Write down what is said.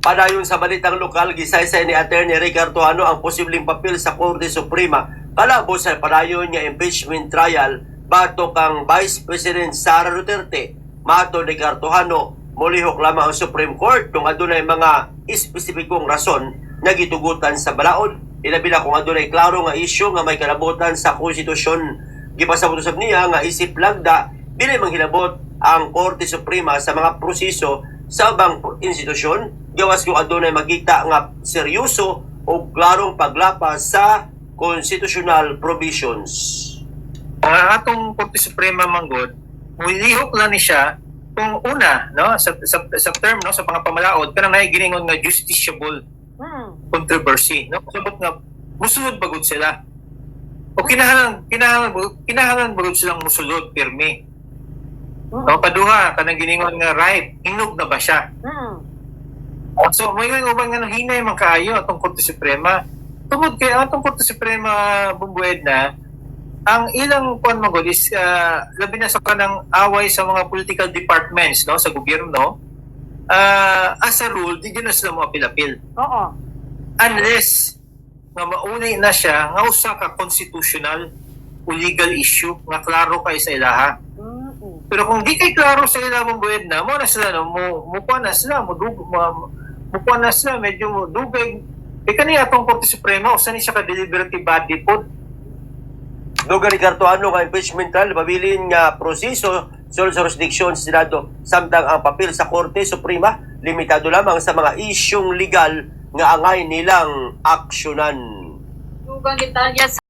Padayon sa balitang lokal, gisaysay ni Attorney Ricardo Ano ang posibleng papel sa Korte Suprema kalabo sa padayon nga impeachment trial batok kang Vice President Sara Duterte. Mato ni Cartojano, molihok lamang ang Supreme Court kung adunay mga espesipikong rason na gitugutan sa balaod. Ilabi na kung adunay klaro nga isyu nga may kalabutan sa konstitusyon. Gipasabot usab niya nga isip lagda dili manghilabot ang Korte Suprema sa mga proseso sa ubang institusyon gawas kung adunay makita nga seryoso o klarong paglapas sa constitutional provisions. Ang atong Korte Suprema manggod, mulihok na ni siya kung una no sa term no sa pangapamalaod kanang nay giningon nga justiciable controversy no sabot nga musulod bagud sila o kinahanglan bagud silang musulod pirmi no paduha kanang giningon nga right hinog na ba siya so may ubang nga hinay man kaayo atong Korte Suprema tungod kay atong Korte Suprema bumbued na ang ilang kuan magod is labi na sa kanang away sa mga political departments no sa gobyerno as a rule di na sila mo apil-apil. Oo. Unless nga maunay na siya nga usa ka constitutional o legal issue nga klaro kay sa ilaha. Pero kung di kay klaro sa ilaha mong buwed na mo na sila no mukuha na sila mukuha na sila medyo dugay kani atong Korte Suprema usa ni siya ka deliberative body pod. Duga ni Cartojano nga impeachment trial pabilin nga proseso sulod sa jurisdiksyon sa Senado samtang ang papel sa Korte Suprema limitado lamang sa mga isyung legal nga angay nilang aksyonan. Dugang detalya